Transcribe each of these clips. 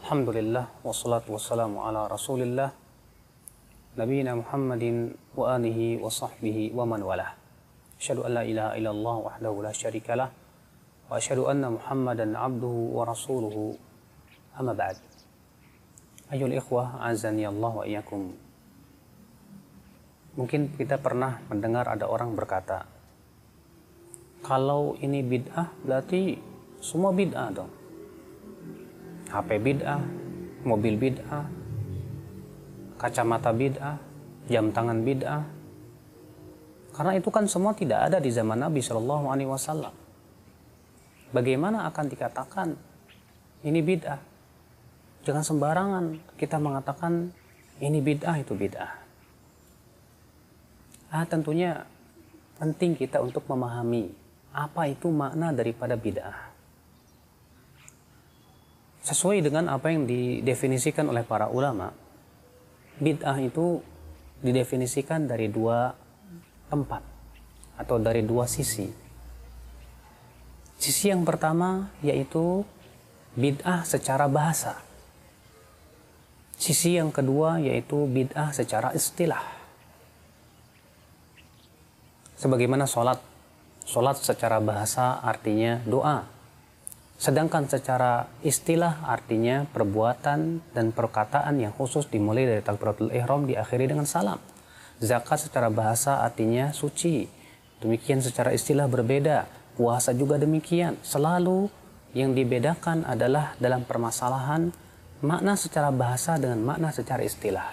Alhamdulillah wassalatu wassalamu ala Rasulillah nabiyina Muhammadin wa alihi wa sahbihi wa man walah. Asyhadu an la ilaha illallah wahdahu la syarikalah wa asyhadu anna Muhammadan abduhu wa rasuluhu. Amma ba'd. Ayyuhal ikhwah, azani Allah wa iyyakum. Mungkin kita pernah mendengar ada orang berkata, kalau ini bid'ah berarti semua bid'ah dong. HP bid'ah, mobil bid'ah, kacamata bid'ah, jam tangan bid'ah. Karena itu kan semua tidak ada di zaman Nabi Shallallahu Alaihi Wasallam. Bagaimana akan dikatakan ini bid'ah? Jangan sembarangan kita mengatakan ini bid'ah, itu bid'ah. Tentunya penting kita untuk memahami apa itu makna daripada bid'ah. Sesuai dengan apa yang didefinisikan oleh para ulama, bid'ah itu didefinisikan dari dua tempat atau dari dua sisi. Sisi yang pertama yaitu bid'ah secara bahasa. Sisi yang kedua yaitu bid'ah secara istilah. Sebagaimana sholat. Sholat secara bahasa artinya doa. Sedangkan secara istilah artinya perbuatan dan perkataan yang khusus dimulai dari takbiratul ihram diakhiri dengan salam. Zakat secara bahasa artinya suci. Demikian secara istilah berbeda. Puasa juga demikian. Selalu yang dibedakan adalah dalam permasalahan makna secara bahasa dengan makna secara istilah.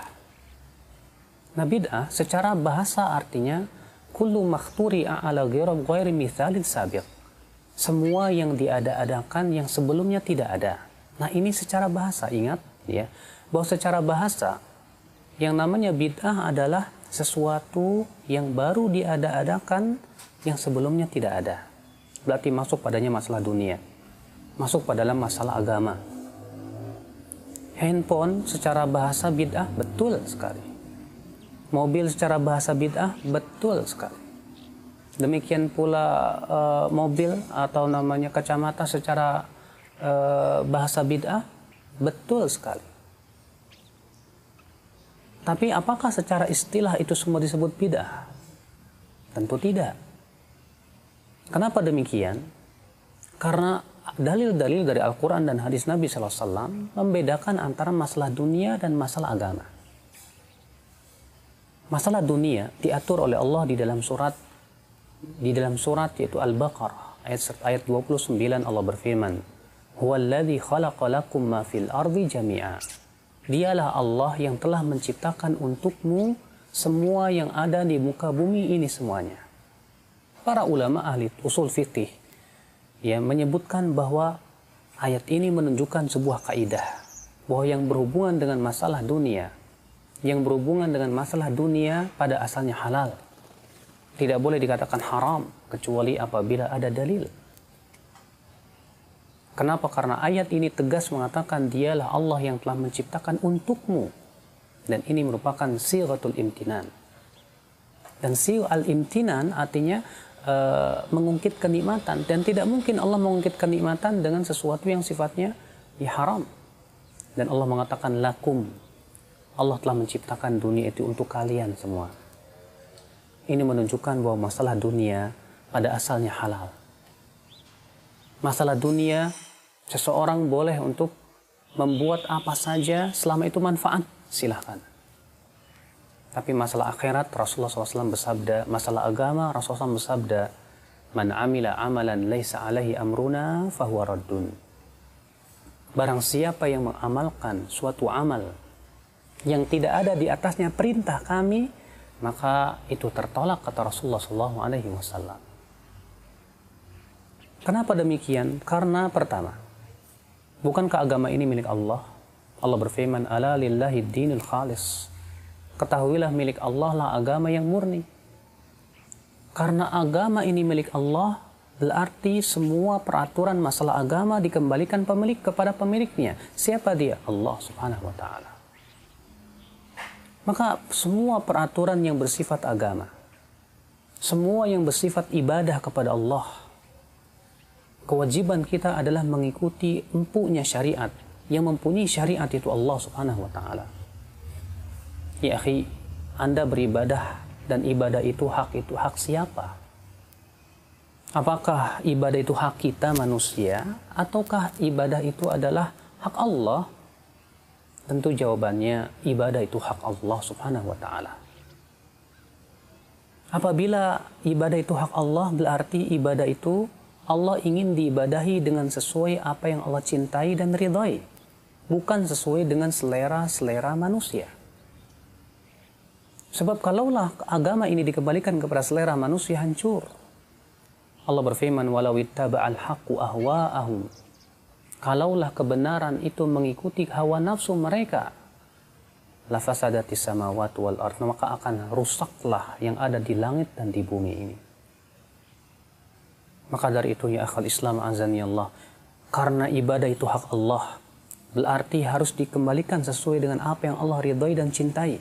Nah, bid'ah secara bahasa artinya kullu makhturi'a ala ghairi mithalin sabiq. Semua yang diada-adakan yang sebelumnya tidak ada. Nah, ini secara bahasa, ingat ya, bahwa secara bahasa yang namanya bid'ah adalah sesuatu yang baru diada-adakan yang sebelumnya tidak ada. Berarti masuk padanya masalah dunia, masuk pada dalam masalah agama. Handphone secara bahasa bid'ah, betul sekali. Mobil secara bahasa bid'ah, betul sekali. Demikian pula mobil atau namanya kacamata secara bahasa bid'ah, betul sekali. Tapi apakah secara istilah itu semua disebut bid'ah? Tentu tidak. Kenapa demikian? Karena dalil-dalil dari Al-Quran dan hadis Nabi SAW membedakan antara masalah dunia dan masalah agama. Masalah dunia diatur oleh Allah di dalam surat yaitu Al-Baqarah ayat 29. Allah berfirman, huwallazi khalaqa lakum ma fil ardi jami'a. Dialah Allah yang telah menciptakan untukmu semua yang ada di muka bumi ini semuanya. Para ulama ahli usul fiqih menyebutkan bahwa ayat ini menunjukkan sebuah kaidah bahwa yang berhubungan dengan masalah dunia, pada asalnya halal. Tidak boleh dikatakan haram kecuali apabila ada dalil. Kenapa? Karena ayat ini tegas mengatakan dialah Allah yang telah menciptakan untukmu. Dan ini merupakan sighatul imtinan. Dan sighatul imtinan artinya mengungkit kenikmatan. Dan tidak mungkin Allah mengungkit kenikmatan dengan sesuatu yang sifatnya haram. Dan Allah mengatakan lakum. Allah telah menciptakan dunia itu untuk kalian semua. Ini menunjukkan bahwa masalah dunia pada asalnya halal. Masalah dunia, seseorang boleh untuk membuat apa saja selama itu manfaat, silahkan. Tapi masalah akhirat, Rasulullah SAW bersabda, masalah agama, Rasulullah SAW bersabda, man amila amalan laisa alaihi amruna fahuwa raddun. Barang siapa yang mengamalkan suatu amal yang tidak ada di atasnya perintah kami, maka itu tertolak, kata Rasulullah SAW. Kenapa demikian? Karena pertama, bukankah agama ini milik Allah? Allah berfirman, ala lillahi dinul khalis. Ketahuilah milik Allah lah agama yang murni. Karena agama ini milik Allah, berarti semua peraturan masalah agama dikembalikan kepada pemiliknya. Siapa dia? Allah Subhanahu wa Ta'ala. Maka semua peraturan yang bersifat agama, semua yang bersifat ibadah kepada Allah, kewajiban kita adalah mengikuti empuknya syariat Yang mempunyai syariat itu Allah Subhanahu wa taala. Ya akhi, Anda beribadah dan ibadah itu hak siapa? Apakah ibadah itu hak kita manusia ataukah ibadah itu adalah hak Allah? Tentu jawabannya ibadah itu hak Allah Subhanahu wa taala. Apabila ibadah itu hak Allah, berarti ibadah itu Allah ingin diibadahi dengan sesuai apa yang Allah cintai dan ridhai, bukan sesuai dengan selera manusia. Sebab kalaulah agama ini dikembalikan kepada selera manusia, hancur. Allah berfirman, walau ittaba'al haqqu ahwa'ahum. Kalaulah kebenaran itu mengikuti hawa nafsu mereka, lafasadatis samawati wal ardh, maka akan rusaklah yang ada di langit dan di bumi ini. Maka dari itu ya akhal Islam azani Allah, karena ibadah itu hak Allah, berarti harus dikembalikan sesuai dengan apa yang Allah ridhai dan cintai,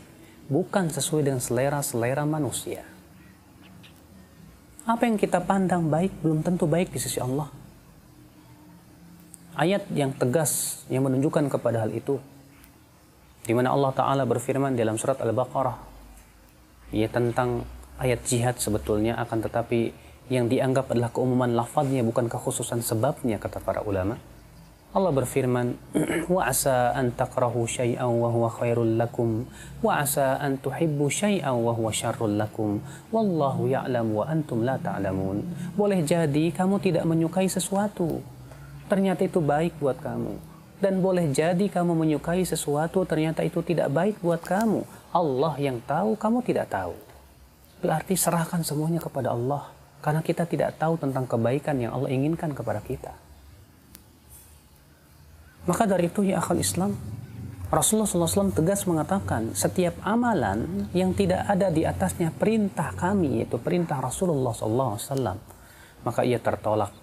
bukan sesuai dengan selera manusia. Apa yang kita pandang baik belum tentu baik di sisi Allah. Ayat yang tegas yang menunjukkan kepada hal itu, di mana Allah Ta'ala berfirman dalam surat Al-Baqarah, ya tentang ayat jihad sebetulnya, akan tetapi yang dianggap adalah keumuman lafadznya, bukan kekhususan sebabnya, kata para ulama. Allah berfirman, wa asa an takrahu syai'an wa huwa khairul lakum wa asa an tuhibbu syai'an wa huwa syarrul lakum wallahu ya'lam wa antum la ta'lamun. Boleh jadi kamu tidak menyukai sesuatu, ternyata itu baik buat kamu. Dan boleh jadi kamu menyukai sesuatu, ternyata itu tidak baik buat kamu. Allah yang tahu, kamu tidak tahu. Berarti serahkan semuanya kepada Allah, karena kita tidak tahu tentang kebaikan yang Allah inginkan kepada kita. Maka dari itu ya akhal Islam, Rasulullah SAW tegas mengatakan, setiap amalan yang tidak ada di atasnya perintah kami, yaitu perintah Rasulullah SAW, maka ia tertolak.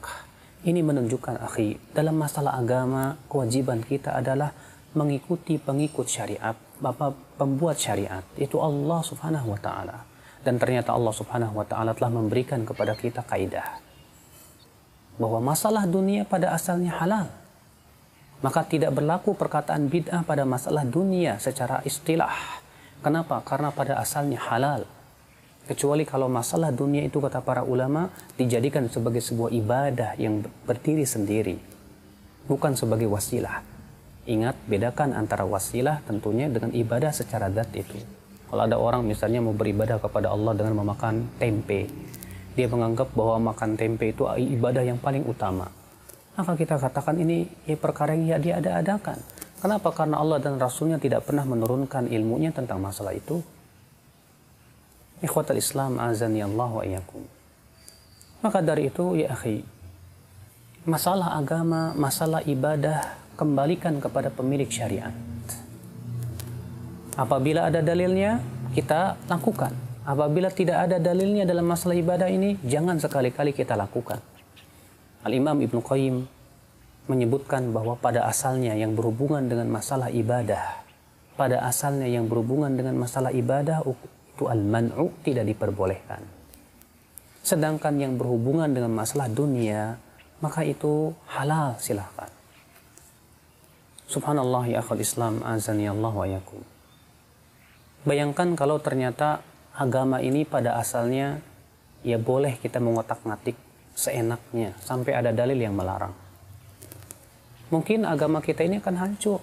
Ini menunjukkan, akhi, dalam masalah agama, kewajiban kita adalah mengikuti pengikut syariat, pembuat syariat, itu Allah Subhanahu wa Ta'ala. Dan ternyata Allah Subhanahu wa Ta'ala telah memberikan kepada kita kaidah bahwa masalah dunia pada asalnya halal. Maka tidak berlaku perkataan bid'ah pada masalah dunia secara istilah. Kenapa? Karena pada asalnya halal. Kecuali kalau masalah dunia itu, kata para ulama, dijadikan sebagai sebuah ibadah yang berdiri sendiri, bukan sebagai wasilah. Ingat, bedakan antara wasilah tentunya dengan ibadah secara zat itu. Kalau ada orang misalnya mau beribadah kepada Allah dengan memakan tempe, dia menganggap bahwa makan tempe itu ibadah yang paling utama, maka kita katakan ini perkara yang dia ada-adakan. Kenapa? Karena Allah dan Rasulnya tidak pernah menurunkan ilmunya tentang masalah itu. Ikhwatal Islam azani Allah wa iyyakum. Maka dari itu ya akhi, masalah agama, masalah ibadah, kembalikan kepada pemilik syariat. Apabila ada dalilnya, kita lakukan. Apabila tidak ada dalilnya dalam masalah ibadah ini, jangan sekali-kali kita lakukan. Al-Imam Ibnu Qayyim menyebutkan bahwa pada asalnya yang berhubungan dengan masalah ibadah, pada asalnya yang berhubungan dengan masalah ibadah itu al-man'u, tidak diperbolehkan. Sedangkan yang berhubungan dengan masalah dunia, maka itu halal, silahkan. Subhanallah ya akhal Islam azani Allah wa yakum. Bayangkan kalau ternyata agama ini pada asalnya ya boleh kita mengotak-ngatik seenaknya sampai ada dalil yang melarang. Mungkin agama kita ini akan hancur.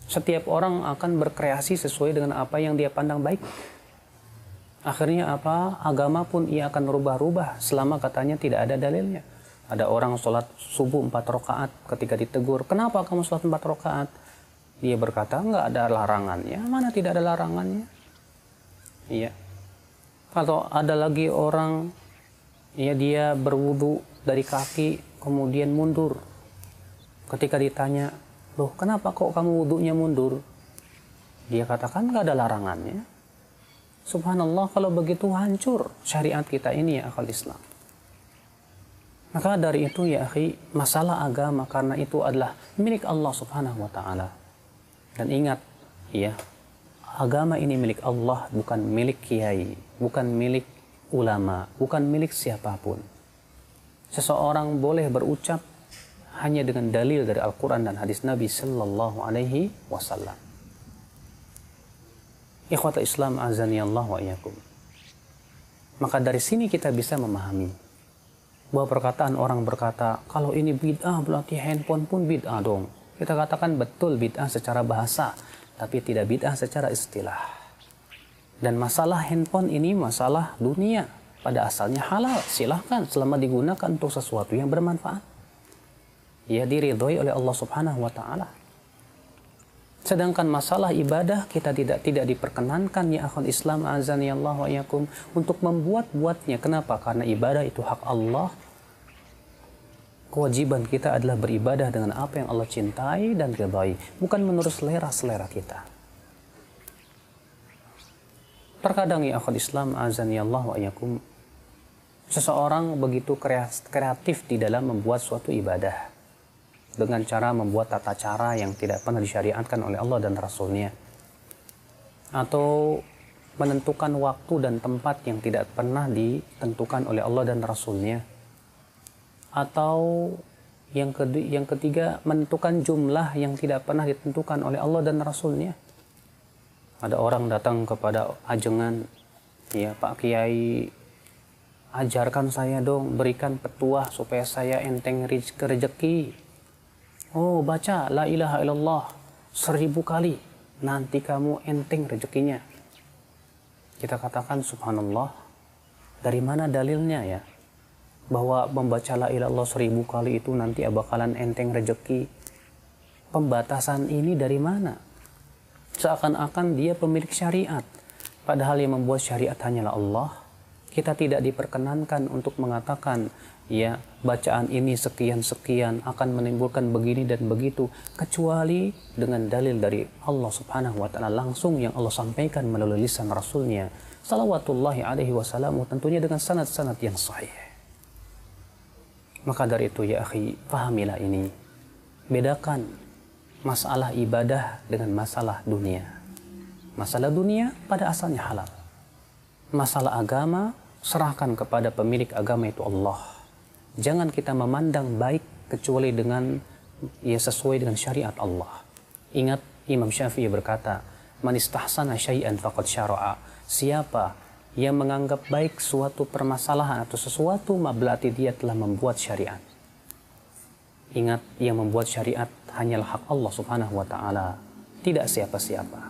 Setiap orang akan berkreasi sesuai dengan apa yang dia pandang baik. Akhirnya apa? Agama pun ia akan rubah-rubah selama katanya tidak ada dalilnya. Ada orang sholat subuh 4 rakaat, ketika ditegur, kenapa kamu sholat 4 rakaat? Dia berkata, enggak ada larangannya. Mana tidak ada larangannya? Iya. Kalau ada lagi orang, ya dia berwudu dari kaki, kemudian mundur. Ketika ditanya, loh kenapa kok kamu wudunya mundur? Dia katakan enggak ada larangannya. Subhanallah, kalau begitu hancur syariat kita ini ya akal Islam. Maka dari itu ya akhi, masalah agama karena itu adalah milik Allah Subhanahu wa Ta'ala. Dan ingat ya, agama ini milik Allah, bukan milik kiai, bukan milik ulama, bukan milik siapapun. Seseorang boleh berucap hanya dengan dalil dari Al-Quran dan hadis Nabi Sallallahu Alaihi Wasallam. Ikhwata Islam azani Allah wa iyyakum. Maka dari sini kita bisa memahami bahwa perkataan orang berkata, kalau ini bid'ah berarti handphone pun bid'ah dong. Kita katakan betul bid'ah secara bahasa, tapi tidak bid'ah secara istilah. Dan masalah handphone ini masalah dunia. Pada asalnya halal, silahkan selama digunakan untuk sesuatu yang bermanfaat. Ya diridhoi oleh Allah Subhanahu wa taala. Sedangkan masalah ibadah kita tidak diperkenankan ya akhul Islam azani Allah wa iyyakum untuk membuat-buatnya. Kenapa? Karena ibadah itu hak Allah. Kewajiban kita adalah beribadah dengan apa yang Allah cintai dan ridhai, bukan menurut selera kita. Terkadang ya akhul Islam azani Allah wa iyyakum, seseorang begitu kreatif di dalam membuat suatu ibadah dengan cara membuat tata cara yang tidak pernah disyariatkan oleh Allah dan Rasulnya, atau menentukan waktu dan tempat yang tidak pernah ditentukan oleh Allah dan Rasulnya, atau yang ketiga menentukan jumlah yang tidak pernah ditentukan oleh Allah dan Rasulnya. Ada orang datang kepada ajengan, ya Pak Kiai, ajarkan saya dong, berikan petuah supaya saya enteng rezeki. Oh, baca la ilaha illallah 1000 kali, nanti kamu enteng rezekinya. Kita katakan subhanallah, dari mana dalilnya ya? Bahwa membaca la ilaha illallah 1000 kali itu nanti bakalan enteng rezeki. Pembatasan ini dari mana? Seakan-akan dia pemilik syariat. Padahal yang membuat syariat hanyalah Allah. Kita tidak diperkenankan untuk mengatakan, ya bacaan ini sekian-sekian akan menimbulkan begini dan begitu, kecuali dengan dalil dari Allah Subhanahu wa taala langsung yang Allah sampaikan melalui lisan Rasulnya salawatullahi alaihi wasallam, tentunya dengan sanad-sanad yang sahih. Maka dari itu ya akhi, pahamilah ini. Bedakan masalah ibadah dengan masalah dunia. Masalah dunia pada asalnya halal. Masalah agama serahkan kepada pemilik agama itu Allah. Jangan kita memandang baik kecuali dengan sesuai dengan syariat Allah. Ingat Imam Syafi'i berkata, "Man istahsana syai'an faqad syara'a." Siapa yang menganggap baik suatu permasalahan atau sesuatu, berarti dia telah membuat syariat. Ingat, yang membuat syariat hanyalah hak Allah Subhanahu wa taala, tidak siapa-siapa.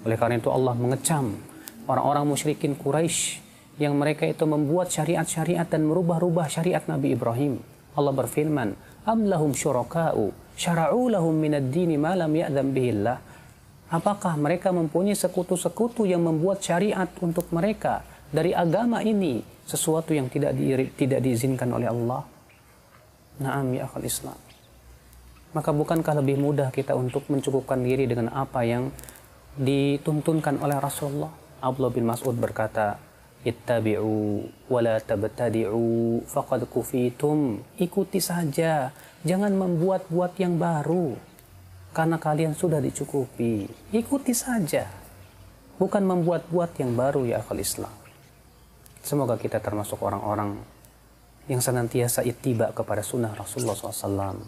Oleh karena itu Allah mengecam orang-orang musyrikin Quraisy yang mereka itu membuat syariat-syariat dan merubah-rubah syariat Nabi Ibrahim. Allah berfirman, "Am lahum syuraka'u syara'u lahum minad dini ma lam ya'dzam bihillah." Apakah mereka mempunyai sekutu-sekutu yang membuat syariat untuk mereka dari agama ini, sesuatu yang tidak diizinkan oleh Allah? Naam ya akhul Islam. Maka bukankah lebih mudah kita untuk mencukupkan diri dengan apa yang dituntunkan oleh Rasulullah? Abdullah bin Mas'ud berkata, "Ittabi'u wa la tabtadi'u faqad kufitum." Ikuti saja, jangan membuat-buat yang baru, karena kalian sudah dicukupi. Ikuti saja, bukan membuat-buat yang baru ya akhul Islam. Semoga kita termasuk orang-orang yang senantiasa ittiba kepada sunnah Rasulullah SAW.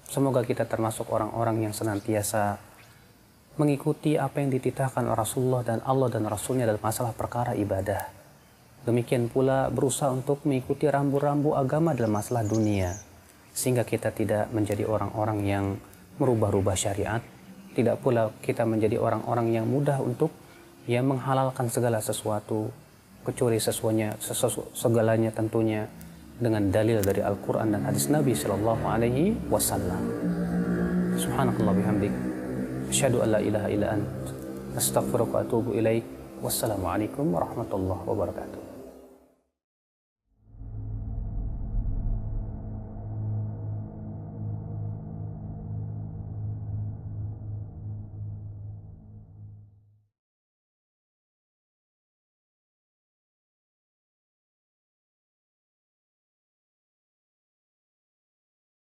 Semoga kita termasuk orang-orang yang senantiasa mengikuti apa yang dititahkan oleh Rasulullah dan Allah dan Rasulnya dalam masalah perkara ibadah. Demikian pula berusaha untuk mengikuti rambu-rambu agama dalam masalah dunia, sehingga kita tidak menjadi orang-orang yang merubah-rubah syariat. Tidak pula kita menjadi orang-orang yang mudah untuk menghalalkan segala sesuatu, kecuali segalanya tentunya dengan dalil dari Al-Quran dan hadis Nabi Sallallahu Alaihi Wasallam. Subhanakallah bihamdik, asyhadu an la ilaha illa ant, astaghfiruka wa atubu ilaik. Wassalamualaikum warahmatullahi wabarakatuh.